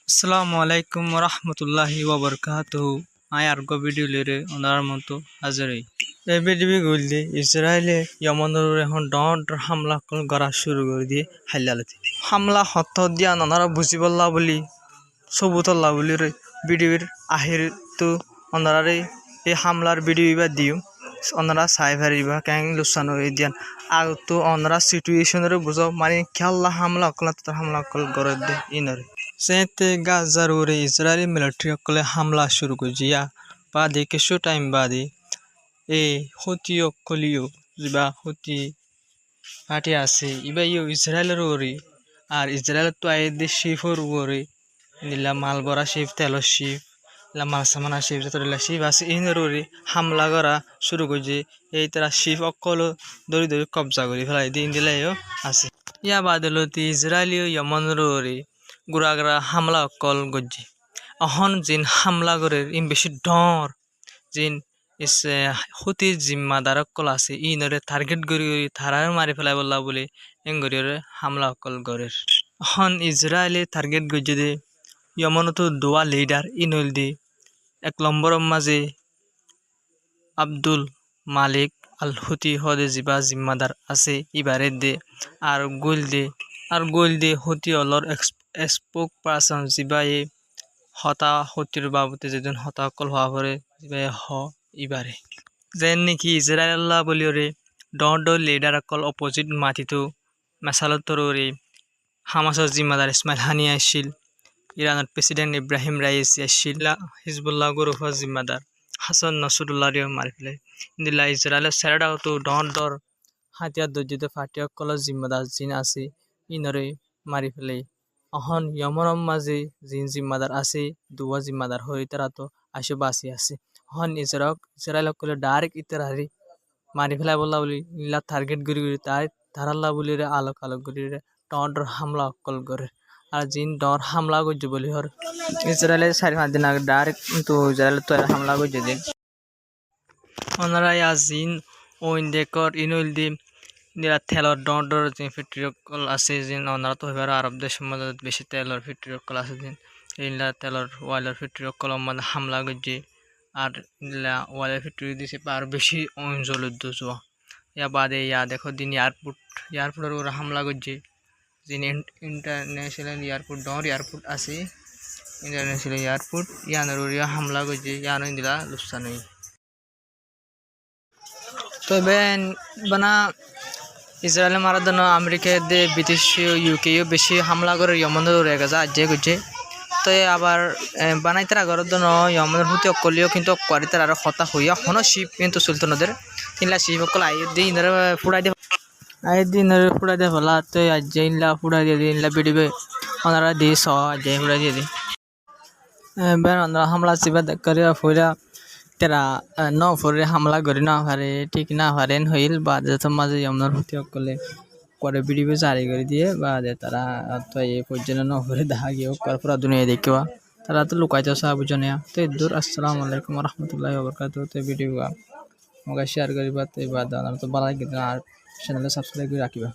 আসসালামু আলাইকুম রহমতুল্লাহি ওবরকাতুহু আই আরগো ভিডিও লেরে ওনার মতো হাজারই এই ভিডিও গুলি ইসরায়েলে ইয়মনের এখন ডর হামলা করা শুরু করে দিয়ে হাইলালতি হামলা হত দিয়া ওনারা বুঝি বললা বলি সবুতল্লা বলি রে ভিডিওর আহির তো ওনারারে এই হামলার ভিডিও বা দিও ওনারা সাইভারিবা ক্যাং লুসানো এই দিয়ান আর তো ওনারা সিচুয়েশনের বুঝাও মানে খেলা হামলা কল হামলা কল করে দে ইনরে সেতে গাজার ওরে ইসরায়েলি মিলিটারি কলে হামলা শুরু করেছিয়া বাদে কিছু টাইম বাদে এই হতি অকলিও যা হতি পার্টি আছে ইবা ইউ ইসরায়েলের ওরে আর ইসরায়েলের তো আইদে শিফর ওরে নীলা মাল ভরা শিফ তেলর শিফ মাল সামানা শিফ যতগুলা শিফ আছে ইনের ওরে হামলা করা শুরু করেছে এই তারা শিফ অকল দড়ি দড়ি কবজা করে ফেলাই দিন দিলাইও আছে ইয়া বাদলতি ইসরায়েলীয় ইয়মনের ওরে গুড়াগড়া হামলা অকল গজ্জি অহন জিন হামলা করে ইন বেশি ডর জিন ইস হতি জিম্মাদার অকল আছে ইনরে টার্গেট করি থারার মারি ফেলাই বললা বলে এঙ্গরিয়রে হামলা অকল গরের অহন ইসরায়েলে টার্গেট গজ্জি দে ইয়মনত দোয়া লিডার ইনল দি 1 নম্বর মাঝে আব্দুল মালিক আল হুতি হদে জিবা জিম্মাদার আছে ইবারে দে আর গোল দে হতি অলর স্পোক পার্সন জিবাই হতা হতির বাবতে যেদিন হতাকল হওয়া পরে জিবাই হ ইবারে যেন নাকি ইসরায়েল্লাহ বলিওরে ডর লিডার অকল অপোজিট মাটিতো মেসালতরে হামাসর জিম্মাদার ইসমাইল হানি আসছিল ইরানের প্রেসিডেন্ট ইব্রাহিম রাইসি আসছিল হিজবুল্লাহ গ্রুপের জিম্মাদার হাসান নসরুল্লাহ মারি ফেলে দিলা ইসরায়েলের সেরাটাও তো ডর হাতিয়ার দর্জিত ফাটি অকল জিম্মাদার জিন আছে ইনরে মারি ফেলে অহন ইয়মনম মাঝে জিন জিম্মাদার আছে দুয়া জিম্মাদার হয়ে তারা তো আসে বাসি আছে হন ইসরায়েল কলে ডাইরেক্ট ইতারি মারি ফেলাই বললা বলি ইলা টার্গেট গুরি তাই ধারাল্লা বলি রে আলোক গুরি রে ডর হামলা অকল করে আর জিন ডর হামলা করছে বলি হর ইসরায়েলের 4-5 দিন আগে ডাইরেক্ট তো ইসরায়েল তো হামলা করছে দিন ওনারা জিন ও ইন্দেকর ইনুল দিন নিরা তেলর ডর যে ফ্যাক্টরি আছে যে ওনারা তো এবার আরব দেশের মধ্যে বেশি তেলর ফ্যাক্টরি আছে যে ইনলা তেলর ওয়াইলার ফ্যাক্টরি মানে হামলা করছে আর ইনলা ওয়াইলার ফ্যাক্টরি দিছে আর বেশি অঞ্চল যোয়া ইয়া বাদে ইয়া দেখো দিন এয়ারপোর্টের ওরা হামলা করছে যে ইন্টারন্যাশনাল এয়ারপোর্ট ডর এয়ারপোর্ট আছে ইন্টারন্যাশনাল এয়ারপোর্ট ইয়ানোর ওরিয়া হামলা করছে ইয়ানো দিলা লুচ্ছা নেই তবে বানা ইসরায়েল মারার জন্য আমেরিকা দে ব্রিটিশ ইউকেও বেশি হামলা করে ইয়মনের রয়ে গেছে আজ করছে তো আবার বানাই তারা ঘরের জন্য ইয়মনের প্রতি অকলিও কিন্তু করে তার আরো হতা হইয়া হন শিপ কিন্তু চলতো নদের তিনলা শিপ অকল আইয়ের দিয়ে ইনারে ফুড়াই দিয়ে আইয়ের দিয়ে ইনারে ফুড়াই দিয়ে ফেলা তো আজ ইনলা ফুড়াই দিয়ে দিই ইনলা বেড়িবে ওনারা দিয়ে স আজ ফুড়াই দিয়ে দিই বেন ওনারা হামলা চিবা করে ফুরা তেরা ন ফুরে হামলা করি না পারে ঠিক না পারেন হইল বা যত মাঝে যমুনার প্রতি অকলে করে বিড়িবে জারি করে দিয়ে বা তারা তো এই পর্যন্ত ন ফুরে দেখা গিয়েও কর পুরা দুনিয়া দেখিবা তারা তো লুকাইতে সা বুঝনে তো দূর আসসালামু আলাইকুম রহমতুল্লাহি ওয়া বারাকাতুহু তো ভিডিও আমাকে শেয়ার করিবা তো বাদ তো ভালো লাগে আর চ্যানেলে সাবস্ক্রাইব করে রাখিবা।